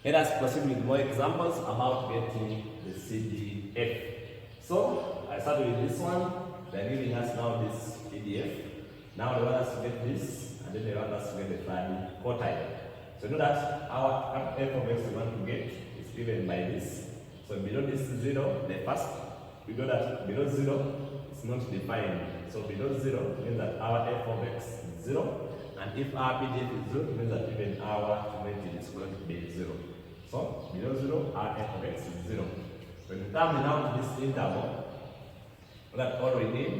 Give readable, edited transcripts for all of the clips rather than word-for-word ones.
Let us proceed with more examples about getting the c.d.f. So I start with this one. They're giving us now this c.d.f. Now they want us to get this, and then they want us to get the third quartile. So know that our f of x we want to get is given by this. So below this 0, the first, we know that below 0 is not defined. So below 0 means that our f of x is 0. And if our p.d.f is 0, it means that even our geometry is going to be 0. So below 0, our f of x is 0. When we come now to this interval, that's all we need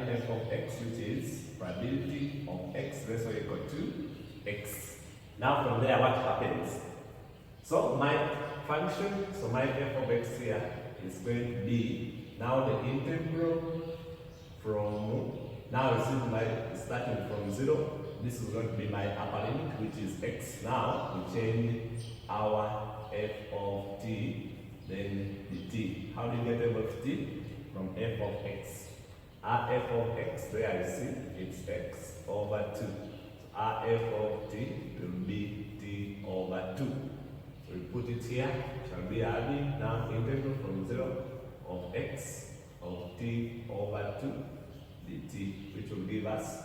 f of x, which is probability of x less or equal to x. Now from there, what happens? So my function, so my f of x here is going to be now the integral from, now you see my starting from 0, this is going to be my upper limit, which is x. Now we change our f of t, then the t. How do you get f of t? From f of x. Our f of x, there you see, it's x over 2. So our f of t will be t over 2. So we put it here, shall be adding now integral from 0 of x of t over 2 dt, which will give us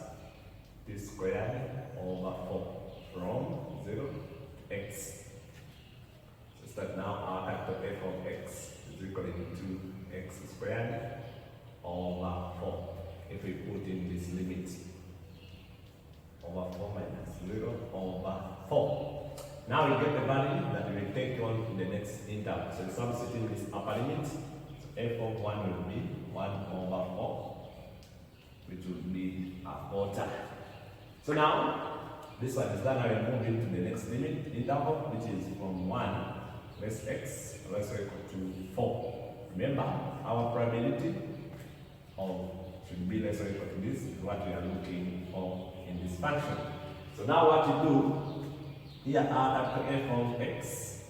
t squared over 4 from 0 to x. So that now our capital f of x is equal to x squared over 4. If we put in this limit over 4 minus 0 over 4. Now we get the value that we will take on in the next interval. So substituting this upper limit, so f of 1 will be 1 over 4, which will be a quarter. So now, this one is done. Now we move into the next limit interval, which is from 1 less x less or equal to 4. Remember, our probability of should be less or equal to this is what we are looking for in this function. So now what you do, here are capital f of x.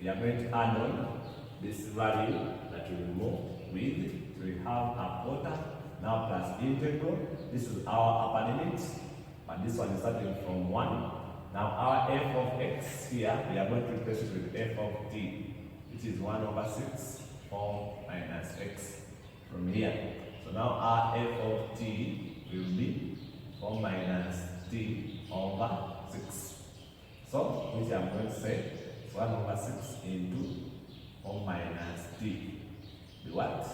We are going to add on this value that we will move with. So we have a quarter now plus integral. This is our upper limit, but this one is starting from 1. Now our f of x here, we are going to replace it with f of t, which is 1 over 6, 4 minus x from here. So now our f of t will be 4 minus t over 6. So, which I'm going to say is 1 over 6 into 4 minus t. The what?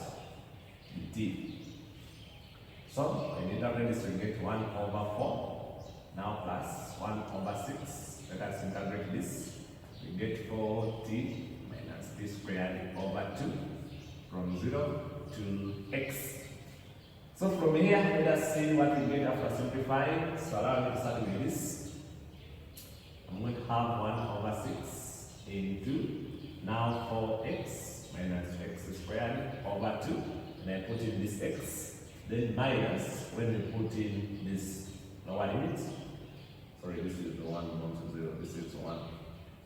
The t. So, when you integrate this, we get 1 over 4. Now plus 1 over 6. Let us integrate this. We get 4t minus t squared over 2 from 0 to x. So from here, let us see what we get after simplifying. So allow me to start with this. I'm going to have 1 over 6 into now 4x minus x squared over 2. And I put in this x. Then minus when we put in this lower limit. Sorry, this is the 1, not 0. This is 1.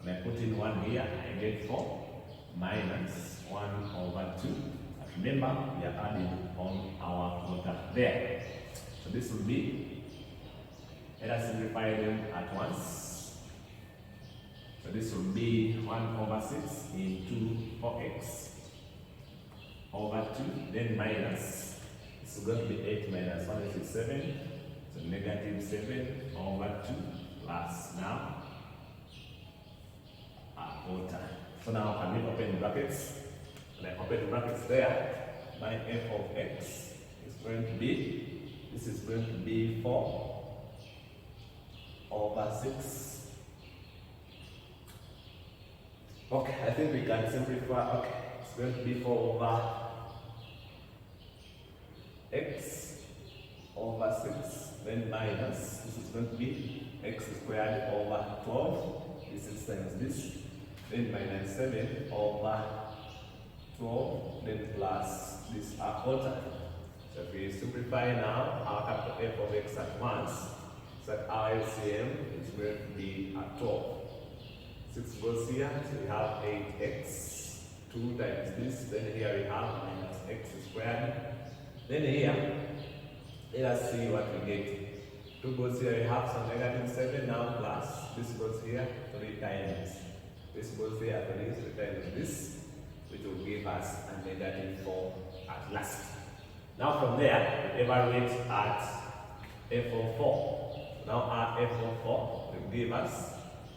When I put in 1 here, I get 4 minus 1 over 2. But remember, we are adding on our quarter there. So this will be, let us simplify them at once. So this will be 1 over 6 into 4x over 2, then minus, this is going to be 8 minus 1, which is 7, so negative 7 over 2 plus now a quarter. So now can we open brackets? When I open the brackets there, my f of x is going to be, this is going to be 4 over 6. Okay, I think we can simplify. Okay, it's going to be 4 over x over 6, then minus, this is going to be x squared over 12, this is times this, then minus 7 over 12, then plus this a quarter. So if we simplify now our capital f of x at once, so that our LCM is going to be at 12. 6 goes here, so we have 8x, 2 times this, then here we have minus x squared. Then here, let us see what we get. 2 goes here, we have some negative 7 now plus. This goes here 3 times. This goes here 3 times this, which will give us a negative 4 at last. Now from there, we evaluate at f of 4. Now our f of 4 will give us,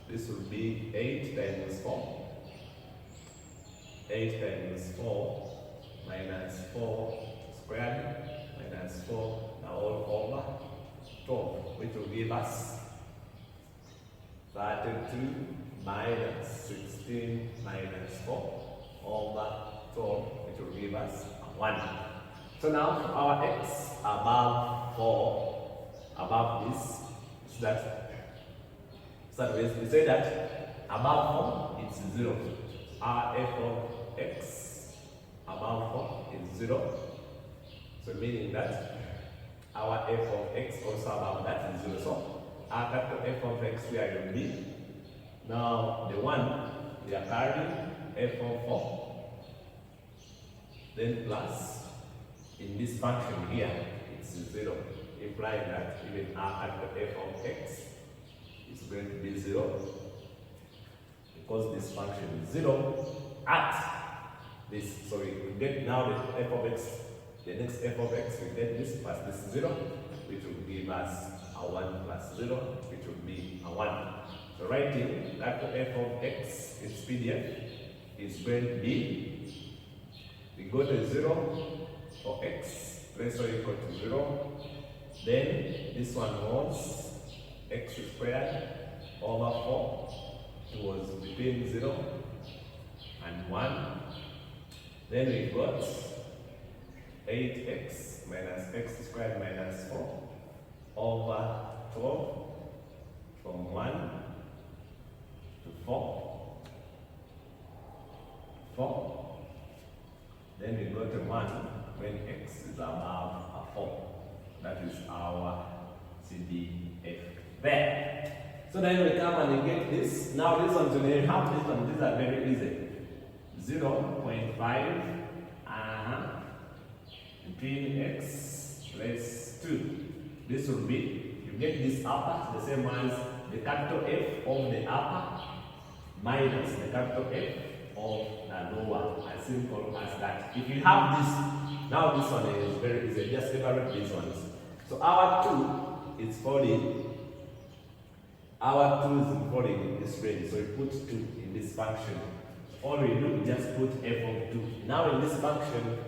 this will be 8 times 4. 8 times 4 minus 4 squared minus 4 now all over 12, which will give us 32 minus 16 minus 4 over 12, which will give us 1. So now our x above 4, above this, is that, so we say that above 4 it's 0. Our f of x above 4 is 0. So meaning that our f of x also above that is 0. So our capital f of x here will be, now the one we are carrying f of 4, then plus, in this function here it's 0, implying that even our capital f of x is going to be 0, because this function is 0 at this. So we get now the f of x, the next f of x, we get this plus this 0, which will give us a 1 plus 0, which will be a 1. So writing that f of x in c.d.f is going to be, we go to 0 for x, ratio equal to 0. Then this one was x squared over 4. It was between 0 and 1. Then we got 8x minus x squared minus 4 over 12 from 1 to 4. 4. Then we got to 1 when x is above a 4. That is our c.d.f there. So then we come and we get this. Now this one, so we have this one, these are very easy. 0.5 between x plus 2. This will be, you get this upper, the same as the capital F of the upper minus the capital F of the lower, as simple as that. If you have this, now this one is very easy, just separate these ones. So our 2 is falling. Our 2 is falling in this range, so we put 2 in this function. All we do is just put f of 2. Now in this function,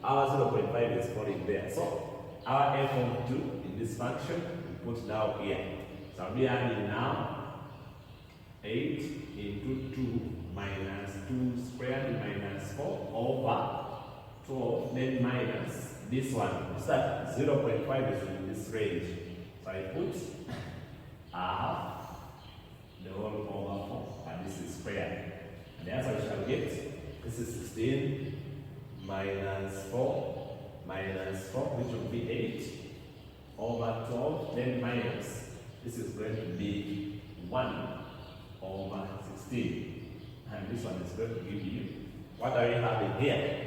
our 0.5 is falling there. So our f of 2 in this function, we put now here. So I'll be adding now 8 into 2 minus 2 squared minus 4 over 12, then minus this one. This 0.5 is in this range. So I put half the whole over 4, and this is squared. And the answer we shall get, this is 16 minus 4, which will be 8 over 12, then minus, this is going to be 1 over 16. And this one is going to give you, what are you having here?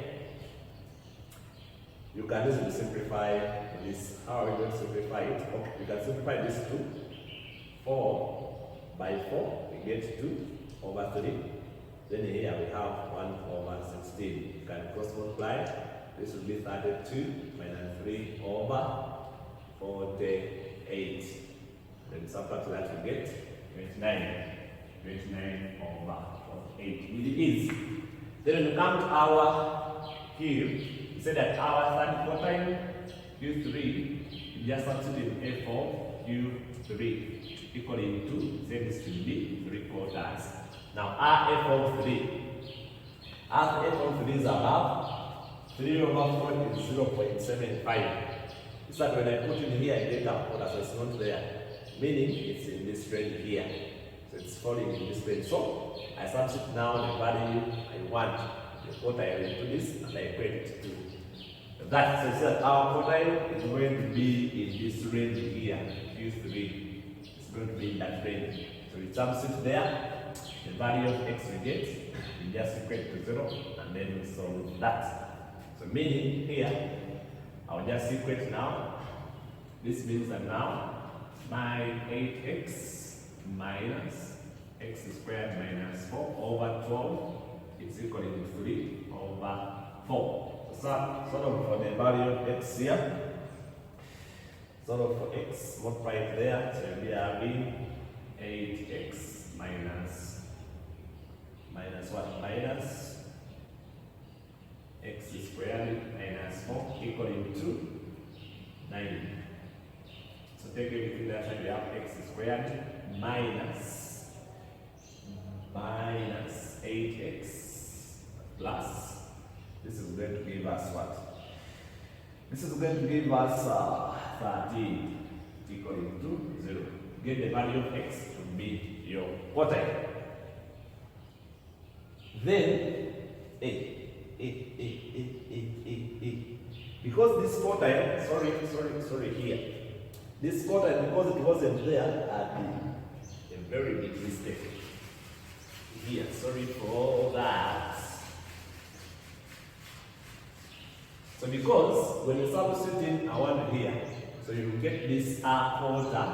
You can easily simplify this. How are we going to simplify it? Okay, you can simplify this to 4 by 4, we get 2 over 3. Then here we have 1 over 16. You can cross multiply. This will be 32 minus 3 over 48. Then subtract that, we get 29. 29 over 48. It is. Then when you come to our here, we say that our third quartile, Q3, you just substitute in F of Q3 equaling to, say this should be 3 quarters. Now our f of 3. Our f of 3 is above 3 over 4 is 0.75. It's that when I put in here, I get a quarter, so it's not there. Meaning it's in this range here. So it's falling in this range. So I substitute now the value I want. The quartile into this, and I equate it to that. So that our quartile is going to be in this range here, Q3. It's going to be in that range. So we substitute there. The value of x we get, we just equate to 0, and then we solve that. So meaning here, I'll just equate now. This means that now my 8x minus x squared minus 4 over 12 is equal to 3 over 4. So solve for the value of x here. Solve for x, multiply it there, so we are having 8x minus what? Minus x squared minus 4 equal to 9. So take everything that side, we have x squared minus 8x plus, this is going to give us what? This is going to give us 13 equal to 0. Get the value of x to be your quartile. Then, because this quartile, sorry here, this quartile, because it wasn't there, I did a very big mistake here. Sorry for all that. So because when you substitute in a 1 here, so you get this a quarter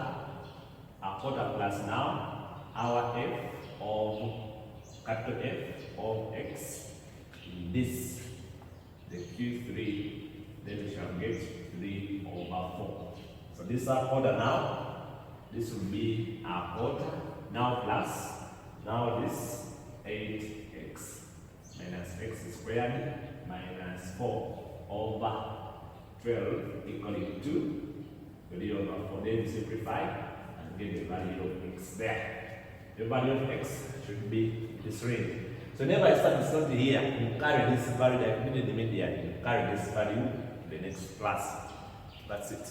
plus now our f of capital F of x, this, the Q3, then we shall get 3 over 4. So this is a quarter now, this will be a quarter, now plus, now this 8x minus x squared minus 4 over 12 equaling to 3 over 4. Then you simplify and get the value of x there. The value of x should be this range. So whenever I start this something here, you carry this value that immediately, you carry this value to the next class. That's it.